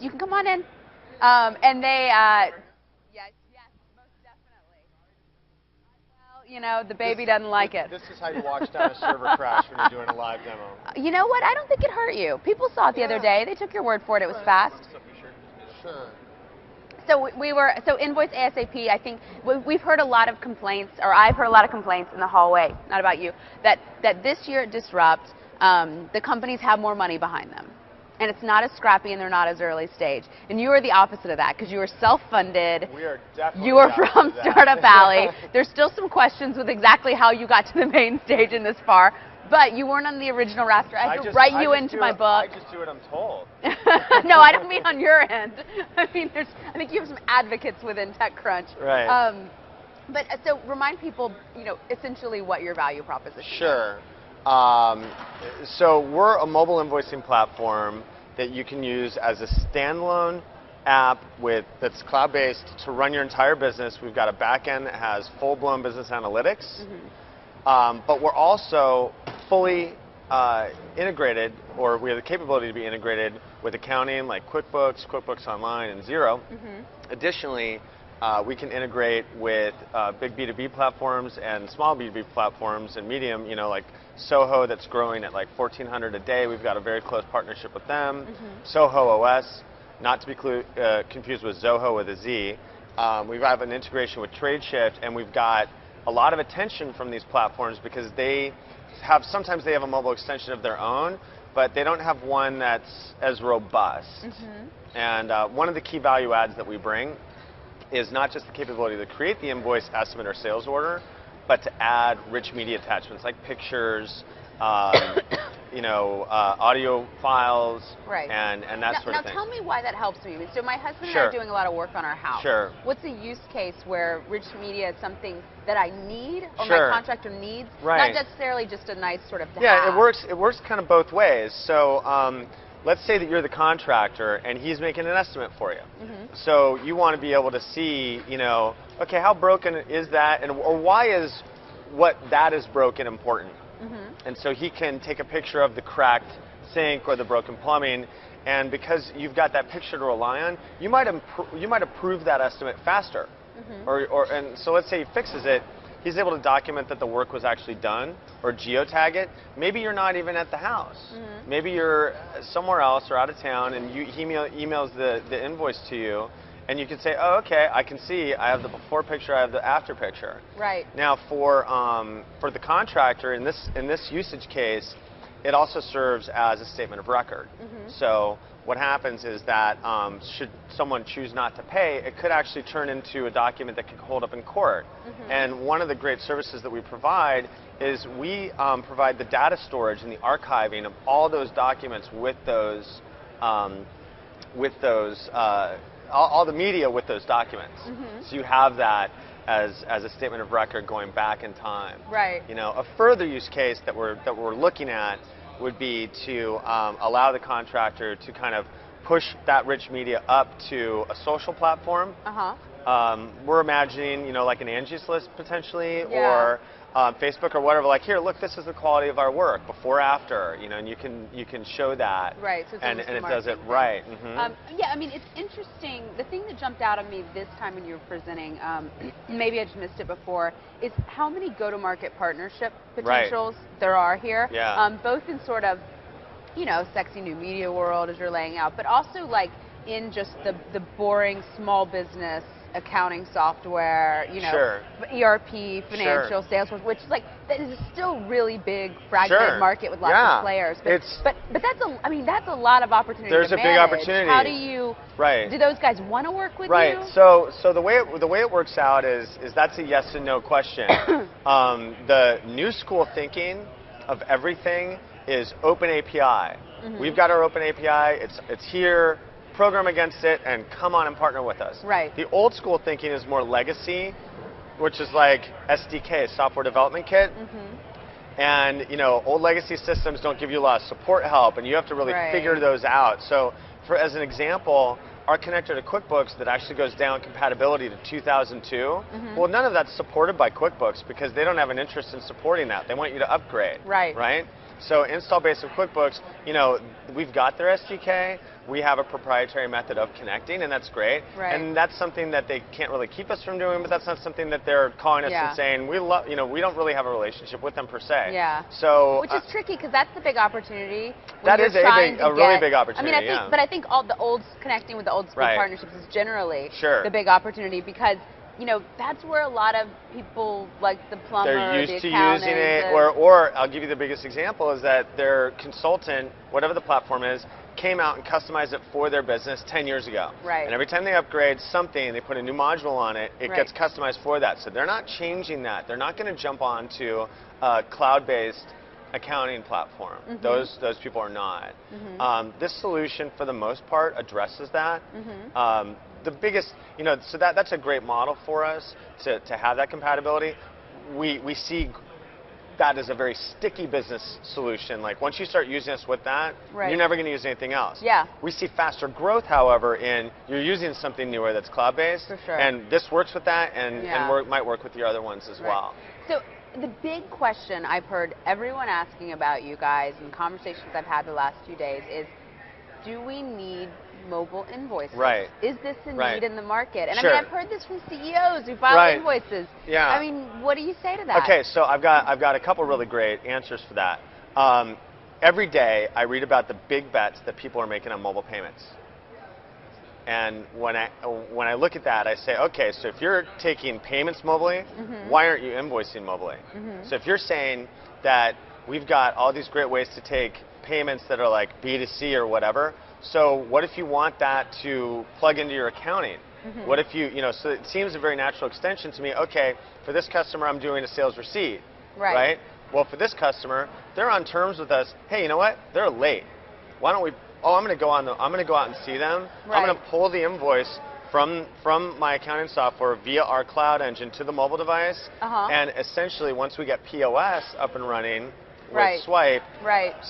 You can come on in. And they, yes, most definitely. Well, you know, the baby doesn't like it. This is how you watch down a server crash when you're doing a live demo. You know what? I don't think it hurt you. People saw it the other day. They took your word for it. It was fast. Sure. So InvoiceASAP, I think we've heard a lot of complaints, or I've heard a lot of complaints in the hallway, not about you, that this year at Disrupt, the companies have more money behind them. And it's not as scrappy and they're not as early stage. And you are the opposite of that because you are self-funded. We are definitely You are from Startup Alley. There's still some questions with exactly how you got to the main stage and this far. But you weren't on the original roster. I had to write you into my book. I just do what I'm told. No, I don't mean on your end. I mean, I think you have some advocates within TechCrunch. Right. But so remind people, you know, essentially what your value proposition is. Sure. So we're a mobile invoicing platform that you can use as a standalone app that's cloud-based to run your entire business. We've got a back end that has full-blown business analytics. But we're also fully integrated, or we have the capability to be integrated with accounting like QuickBooks, QuickBooks Online, and Xero. Additionally, we can integrate with big B2B platforms and small B2B platforms and medium, you know, like Soho that's growing at like 1,400 a day. We've got a very close partnership with them. Soho OS, not to be confused with Zoho with a Z. We have an integration with TradeShift, and we've got a lot of attention from these platforms because sometimes they have a mobile extension of their own, but they don't have one that's as robust. And one of the key value adds that we bring is not just the capability to create the invoice, estimate, or sales order, but to add rich media attachments like pictures, you know, audio files, and that sort of thing. Now tell me why that helps me. So my husband and I are doing a lot of work on our house. What's a use case where rich media is something that I need or my contractor needs, not necessarily just a nice sort of Yeah, it works kind of both ways. So let's say that you're the contractor and he's making an estimate for you. So you want to be able to see, you know, okay, how broken is that, or why is what that is broken important? And so he can take a picture of the cracked sink or the broken plumbing, and because you've got that picture to rely on, you might approve that estimate faster. And so let's say he fixes it, he's able to document that the work was actually done, or geotag it. Maybe you're not even at the house. Maybe you're somewhere else or out of town, and he emails the invoice to you, and you can say, oh, okay, I can see, I have the before picture, I have the after picture. Now for the contractor, in this usage case, it also serves as a statement of record. So what happens is that should someone choose not to pay, it could actually turn into a document that can hold up in court. And one of the great services that we provide is we provide the data storage and the archiving of all those documents with those all the media with those documents. So you have that as a statement of record going back in time. You know, a further use case that we're looking at would be to allow the contractor to kind of push that rich media up to a social platform. We're imagining, you know, like an Angie's List potentially, or Facebook or whatever. Like, here, look, this is the quality of our work, before, after, you know, and you can show that. So and it does it right. Yeah, I mean, it's interesting. The thing that jumped out at me this time when you were presenting, maybe I just missed it before, is how many go-to-market partnership potentials there are here. Both in sort of, you know, sexy new media world as you're laying out, but also like in just the boring small business accounting software, you know, ERP, financial, Salesforce, which is like, that is still really big, fragmented market with lots of players. But that's a lot lot of opportunity There's to a big opportunity. How do you, do those guys want to work with you? So the way it works out is that's a yes and no question. The new school thinking of everything is open API. We've got our open API, it's here, program against it, and come on and partner with us. The old school thinking is more legacy, which is like SDK, software development kit. And you know, old legacy systems don't give you a lot of support help, and you have to really figure those out. So as an example, our connector to QuickBooks that actually goes down compatibility to 2002, well, none of that's supported by QuickBooks because they don't have an interest in supporting that. They want you to upgrade, right? So install base of QuickBooks, you know, we've got their SDK. We have a proprietary method of connecting, and that's great. Right. And that's something that they can't really keep us from doing, but that's not something that they're calling us and saying, we love, you know, we don't really have a relationship with them per se. Yeah. So which is tricky because that's the big opportunity. That is a really big opportunity. I mean, but I think all the connecting with the old school partnerships is generally the big opportunity because, you know, that's where a lot of people, like the plumber, they're used to accountant, using it, or I'll give you the biggest example is that their consultant, whatever the platform is, came out and customized it for their business 10 years ago. Right. And every time they upgrade something, they put a new module on it, it gets customized for that. So they're not changing that. They're not going to jump onto a cloud-based accounting platform. Those people are not. This solution, for the most part, addresses that. The biggest, you know, so that's a great model for us to have that compatibility. We see that as a very sticky business solution. Like once you start using us with that, you're never going to use anything else. Yeah. We see faster growth, however, in you're using something newer that's cloud-based. For sure. And this works with that, and might work with your other ones as well. So the big question I've heard everyone asking about you guys in conversations I've had the last few days is, do we need mobile invoices? Right. Is this a need in the market? And Sure. I mean, I've heard this from CEOs who file invoices. Yeah. I mean, what do you say to that? Okay, so I've got a couple really great answers for that. Every day I read about the big bets that people are making on mobile payments. And when I look at that, I say, okay, so if you're taking payments mobily, why aren't you invoicing mobily? So if you're saying that we've got all these great ways to take payments that are like B2C or whatever, so what if you want that to plug into your accounting? What if you know, so it seems a very natural extension to me, okay, for this customer I'm doing a sales receipt, right? Well, for this customer, they're on terms with us, hey, you know what, they're late. Why don't we, I'm going to go out and see them. I'm going to pull the invoice from my accounting software via our cloud engine to the mobile device, and essentially once we get POS up and running, with swipe,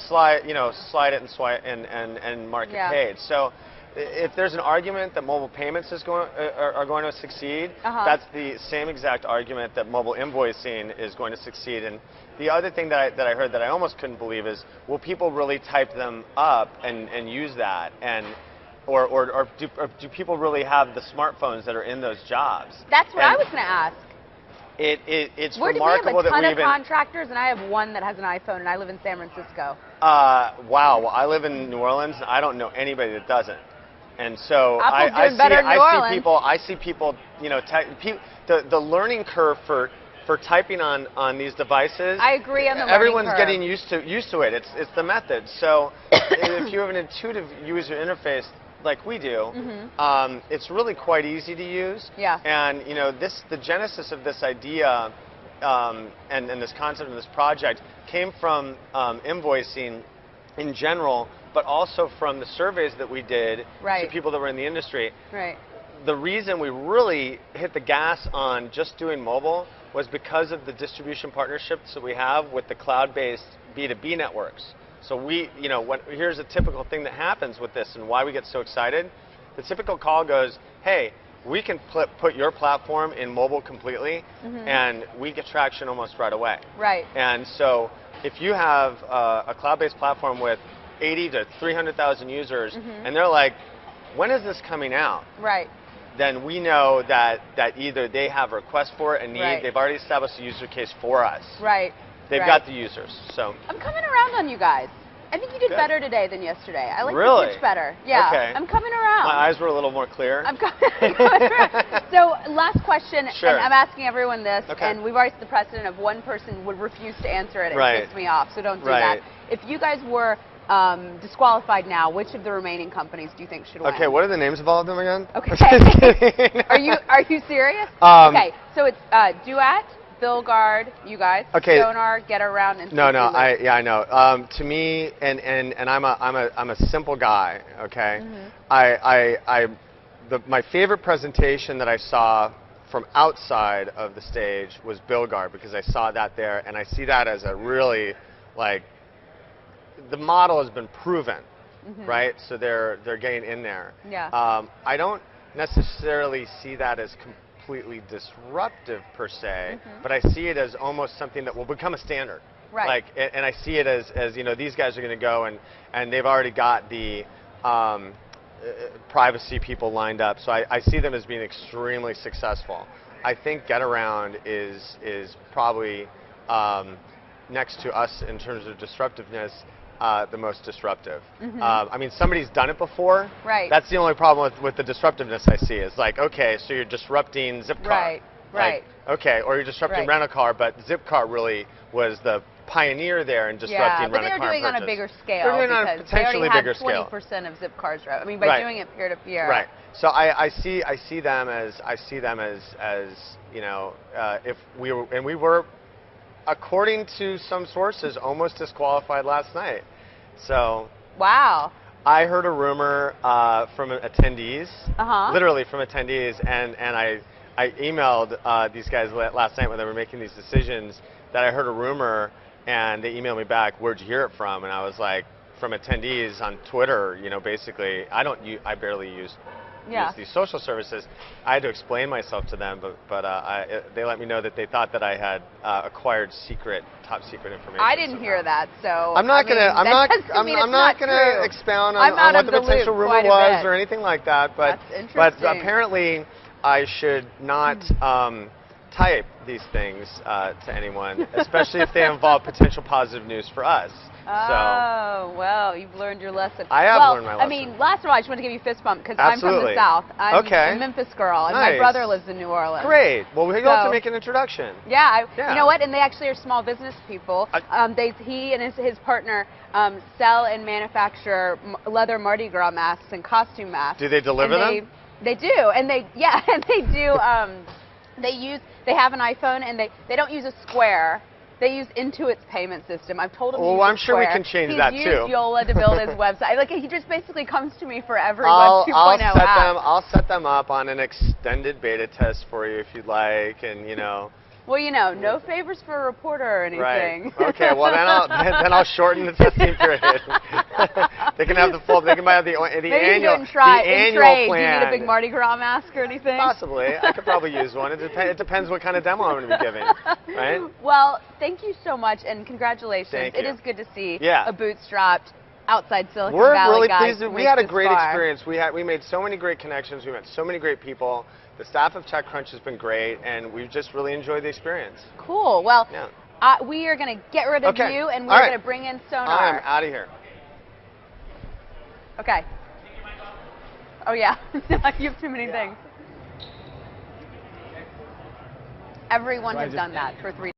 slide it and swipe and mark it paid. So if there's an argument that mobile payments are going to succeed, that's the same exact argument that mobile invoicing is going to succeed. And the other thing that I heard that I almost couldn't believe is, will people really type them up and use that? And or do people really have the smartphones that are in those jobs? That's what I was going to ask. It's remarkable that we have a ton of contractors, and I have one that has an iPhone, and I live in San Francisco. Wow. Well, I live in New Orleans, and I don't know anybody that doesn't. And so I see people, you know, the learning curve for typing on these devices. I agree on the everyone's learning curve. Getting used to it. It's the method. So if you have an intuitive user interface like we do, it's really quite easy to use. Yeah. And you know, the genesis of this idea and this concept of this project came from invoicing in general, but also from the surveys that we did to people that were in the industry. Right. The reason we really hit the gas on just doing mobile was because of the distribution partnerships that we have with the cloud-based B2B networks. So here's a typical thing that happens with this and why we get so excited. The typical call goes, hey, we can put your platform in mobile completely, and we get traction almost right away. Right. And so if you have a cloud-based platform with 80 to 300,000 users, and they're like, when is this coming out? Right. Then we know that either they have a request for it and need, they've already established a user case for us. Right. They've got the users. So I'm coming around on you guys. I think you did better today than yesterday. I like the pitch better. Yeah. Okay. I'm coming around. My eyes were a little more clear. I'm coming around. So last question, and I'm asking everyone this, and we've already set the precedent of one person would refuse to answer it. It pisses me off, so don't do that. If you guys were disqualified now, which of the remaining companies do you think should win? Okay, what are the names of all of them again? Okay. Are you serious? Okay, so it's Duat, BillGuard, you guys, Sonar, Get Around, and I know. To me, and I'm a simple guy. Okay, my favorite presentation that I saw from outside of the stage was BillGuard, because I saw that there, and I see that as a really, like, the model has been proven, right? So they're getting in there. Yeah. I don't necessarily see that as completely disruptive per se, but I see it as almost something that will become a standard. Right. Like, and I see it as you know, these guys are going to go and they've already got the privacy people lined up. So I see them as being extremely successful. I think GetAround is probably next to us in terms of disruptiveness, the most disruptive. I mean, somebody's done it before. Right. That's the only problem with the disruptiveness I see. It's like, okay, so you're disrupting Zipcar. Right. Like, okay, or you're disrupting Rent-A-Car, but Zipcar really was the pioneer there in disrupting Rent-A-Car. But they're doing on a bigger scale. They're doing on a potentially bigger scale. They already have 20% of Zipcar's revenue. I mean, by doing it peer to peer. Right. So I see them as you know, if we were, according to some sources, almost disqualified last night. So. Wow. I heard a rumor from attendees, literally from attendees, and I emailed these guys last night when they were making these decisions that I heard a rumor, and they emailed me back, "Where'd you hear it from?" And I was like, "From attendees on Twitter." You know, basically, I barely use these social services. I had to explain myself to them, but they let me know that they thought that I had acquired top secret information. I didn't hear that, so I'm not gonna expound on what the potential rumor was or anything like that. But apparently, I should not type these things to anyone, especially if they involve potential positive news for us. Oh, well, you've learned your lesson. I have learned my lesson. I mean, last of all, I just want to give you a fist bump because I'm from the South. I'm a Memphis girl, and my brother lives in New Orleans. Great. Well, we have to make an introduction. Yeah, you know what? And they actually are small business people. He and his partner sell and manufacture leather Mardi Gras masks and costume masks. Do they deliver them? They do, and they do. They have an iPhone, and they don't use a Square. They use Intuit's payment system. I've told him to use I'm sure we can change that too. He's used Yola to build his website. Like, he just basically comes to me for every Web 2.0 app. I'll set them up on an extended beta test for you if you'd like, and you know. Well, you know, no favors for a reporter or anything. Right. Okay. Well, then I'll shorten the testing period. They can have the full. They can have the annual plan. Do you need a big Mardi Gras mask or anything? Possibly. I could probably use one. It depends what kind of demo I'm going to be giving. Right. Well, thank you so much, and congratulations. Thank you. It is good to see a bootstrapped outside Silicon Valley We're really guys pleased. We had a great experience. We made so many great connections. We met so many great people. The staff of TechCrunch has been great, and we've just really enjoyed the experience. Cool. Well, we are going to get rid of you, and we're going to bring in Sonar. I'm out of here. Okay. Oh, yeah. You have too many things. Everyone has done that for 3